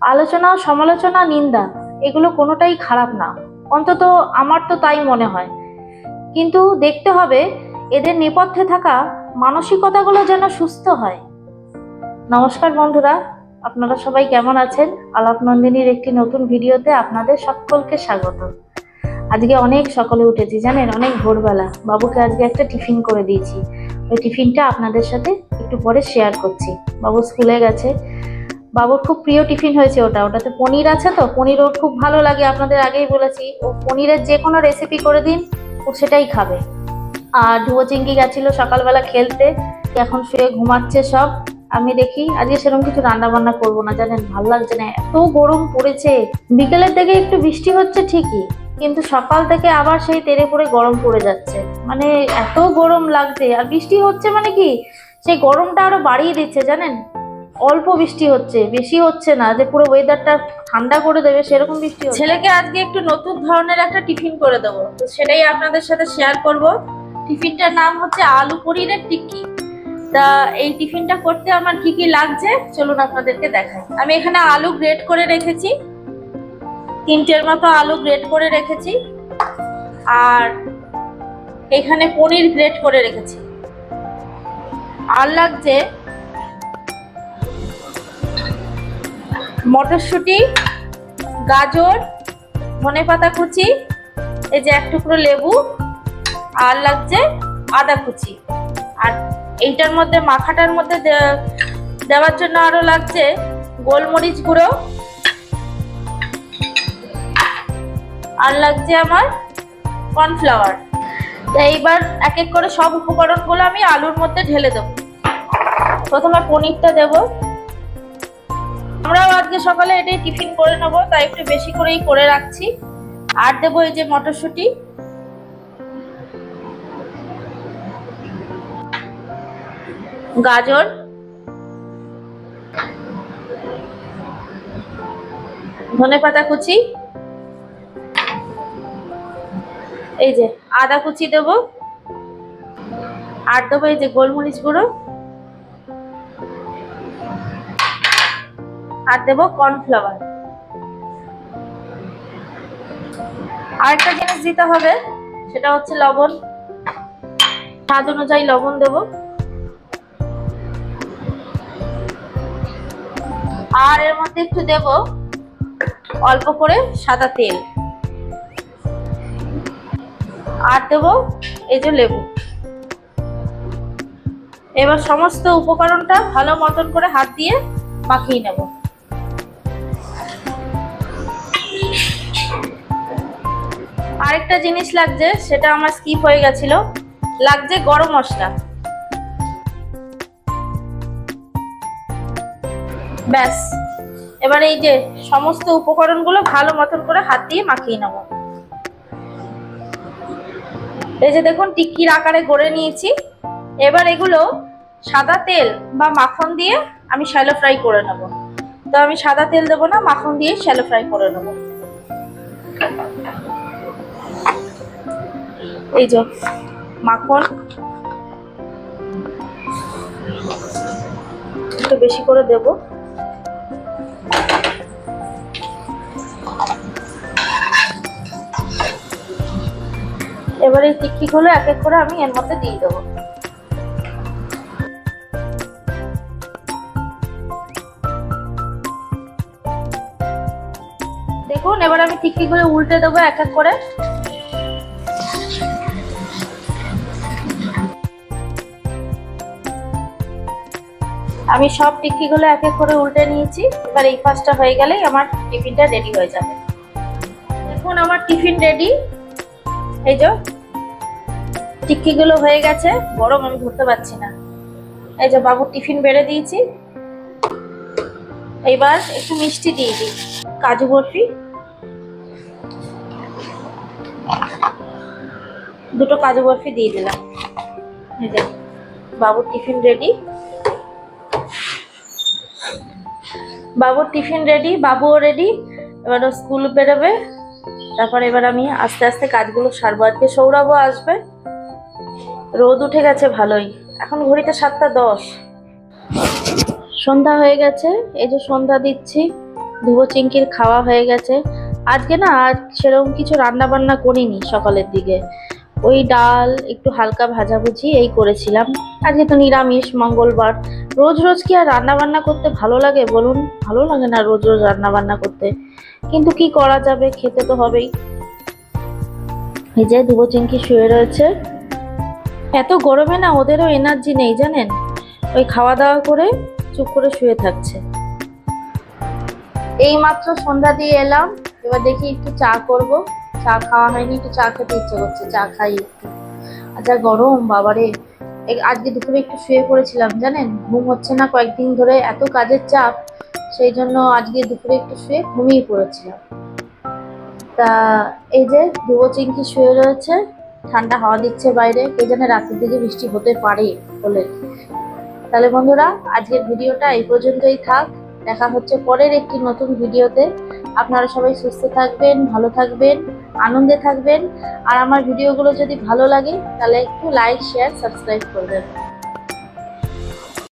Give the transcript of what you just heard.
আলোচনা, সমালোচনা, নিন্দা এগুলো কোনোটাই খারাপ না, অন্তত আমার তো তাই মনে হয়। কিন্তু দেখতে হবে এদের নেপথ্যে থাকা মানসিকতাগুলো যেন সুস্থ হয়। নমস্কার বন্ধুরা, আপনারা সবাই কেমন আছেন? আলাপ নন্দিনীর একটি নতুন ভিডিওতে আপনাদের সকলকে স্বাগত। আজকে অনেক সকালে উঠেছি জানেন, অনেক ভোরবেলা। বাবুকে আজকে একটা টিফিন করে দিয়েছি। ওই টিফিনটা আপনাদের সাথে একটু পরে শেয়ার করছি। বাবু স্কুলে গেছে, বাবুর খুব প্রিয় টিফিন হয়েছে ওটাতে পনির আছে, তো পনির ওর খুব ভালো লাগে, আপনাদের আগেই বলেছি। ও পনিরের যে কোনো রেসিপি করে দিন, ও সেটাই খাবে। আর ধুয়ো চিংকি গেছিল সকালবেলা খেলতে, এখন শুয়ে ঘুমাচ্ছে সব। আমি দেখি আজকে সেরকম কিছু রান্না বান্না করবো না, জানেন ভালো লাগছে না, এত গরম পড়েছে। বিকেলের দিকে একটু বৃষ্টি হচ্ছে ঠিকই, কিন্তু সকাল থেকে আবার সেই তেড়ে পড়ে গরম পড়ে যাচ্ছে। মানে এত গরম লাগছে, আর বৃষ্টি হচ্ছে মানে কি সেই গরমটা আরো বাড়িয়ে দিচ্ছে জানেন। অল্প বৃষ্টি হচ্ছে, বেশি হচ্ছে না যে পুরো ওয়েদারটা ঠান্ডা করে দেবে সেরকম বৃষ্টি হচ্ছে। ছেলেকে আজকে একটু নতুন ধরনের একটা টিফিন করে দেবো, তো সেটাই আপনাদের সাথে শেয়ার করব। টিফিনটার নাম হচ্ছে আলু পনিরের টিক্কি। তা এই টিফিনটা করতে আমার কি কি লাগছে চলুন আপনাদেরকে দেখাই। আমি এখানে আলু গ্রেট করে রেখেছি, 3টের মতো আলু গ্রেট করে রেখেছি, আর এখানে পনির গ্রেট করে রেখেছি। আর লাগছে মটরশুঁটি, গাজর, ধনেপাতা কুচি, এই যে এক টুকরো লেবু, আর লাগছে আদা কুচি। আর এইটার মধ্যে মাখাটার মধ্যে দেওয়ার জন্য আরো লাগছে গোলমরিচ গুঁড়ো, আর লাগছে আমার কর্নফ্লাওয়ার। তাই এইবার এক এক করে সব উপকরণগুলো আমি আলুর মধ্যে ঢেলে দেব। প্রথমে পনিরটা দেব। আমরাও আজকে সকালে এটাই টিফিন করে নেবো, তাই একটু বেশি করেই করে রাখছি। আর দেবো এই যে মটরশুঁটি, গাজর, ধনেপাতা কুচি, এই যে আদা কুচি দেব, আর দেবো এই যে গোলমরিচ গুঁড়ো, আর দেবো কর্নফ্লাওয়ার। আর একটা জিনিস দিতে হবে, সেটা হচ্ছে লবণ। স্বাদ অনুযায়ী লবণ দেব। আর এর মধ্যে একটু দেব অল্প করে সাদা তেল, আর দেব এই যে লেবু। এবার সমস্ত উপকরণটা ভালো মতন করে হাত দিয়ে মাখিয়ে নেব। আরেকটা জিনিস লাগছে, সেটা আমার স্কিপ হয়ে গেছিল, লাগছে গরম মশলা। ব্যাস, এবার এই যে সমস্ত উপকরণগুলো ভালো মতন করে হাত দিয়ে মাখিয়ে নেব। এই যে দেখুন টিক্কির আকারে গড়ে নিয়েছি। এবার এগুলো সাদা তেল বা মাখন দিয়ে আমি শ্যালো ফ্রাই করে নেব। তো আমি সাদা তেল দেবো না, মাখন দিয়ে শ্যালো ফ্রাই করে নেব। এই যে মাখন একটু বেশি করে দেব। এবার এই টিক্কিগুলো এক এক করে আমি এর মধ্যে দিয়ে দেবো। দেখুন এবার আমি টিক্কিগুলো উল্টে দেবো এক এক করে। আমি সব টিক্কিগুলো এক এক করে উল্টে নিয়েছি। এবার এই পাশটা হয়ে গেলেই আমার টিফিনটা রেডি হয়ে যাবে। দেখুন আমার টিফিন রেডি। এই যে টিক্কিগুলো হয়ে গেছে, গরম আমি ধরতে পারছি না। এই যে বাবুর টিফিন বেড়ে দিয়েছি। এইবার একটু মিষ্টি দিয়ে দিই, কাজু বরফি, 2টো কাজু বরফি দিয়ে দিলাম। এই যে বাবুর টিফিন রেডি। বাবুর টিফিন রেডি, বাবুও রেডি। এবার স্কুল বেরোবে, তারপর এবার আমি আস্তে আস্তে কাজগুলো সারবো। আজকে সৌরভও আসবে। রোদ উঠে গেছে ভালোই, এখন ঘড়িতে 7টা 10। সন্ধ্যা হয়ে গেছে, এই যে সন্ধ্যা দিচ্ছি। ধুবো চিংকির খাওয়া হয়ে গেছে। আজকে না আর সেরকম কিছু রান্না বান্না করিনি সকালের দিকে, ওই ডাল একটু হালকা ভাজাভুজি এই করেছিলাম। আজকে তো নিরামিষ, মঙ্গলবার। রোজ রোজ কি আর রান্না বান্না করতে ভালো লাগে বলুন? ভালো লাগে না রোজ রোজ রান্না বান্না করতে, কিন্তু কি করা যাবে, খেতে তো হবেই। এই যে ধুবো চিংকি শুয়ে রয়েছে। এত গরমে না ওদেরও এনার্জি নেই জানেন, ওই খাওয়া দাওয়া করে চুপ করে শুয়ে থাকছে। এই মাত্র সন্ধ্যা দিয়ে এলাম, এবার দেখি একটু চা করব। চা খাওয়া হয়নি, একটু চা খেতে ইচ্ছে করছে, চা খাই একটু। আচ্ছা গরম বাবারে। আজকে দুপুরে একটু শুয়ে পড়েছিলাম জানেন, ঘুম হচ্ছে না কয়েকদিন ধরে, এত কাজের চাপ, সেই জন্য আজকে দুপুরে একটু শুয়ে ঘুমিয়ে পড়েছিলাম। তা এই যে ধুবো চিংকি শুয়ে রয়েছে, ঠান্ডা হাওয়া দিচ্ছে বাইরে, কে জানে রাতের দিকে বৃষ্টি হতে পারে বলে। তাহলে বন্ধুরা, আজকের ভিডিওটা এই পর্যন্তই থাক। দেখা হচ্ছে পরের একটি নতুন ভিডিওতে। আপনারা সবাই সুস্থ থাকবেন, ভালো থাকবেন, আনন্দে থাকবেন। আর আমার ভিডিওগুলো যদি ভালো লাগে তাহলে একটু লাইক, শেয়ার, সাবস্ক্রাইব করবেন।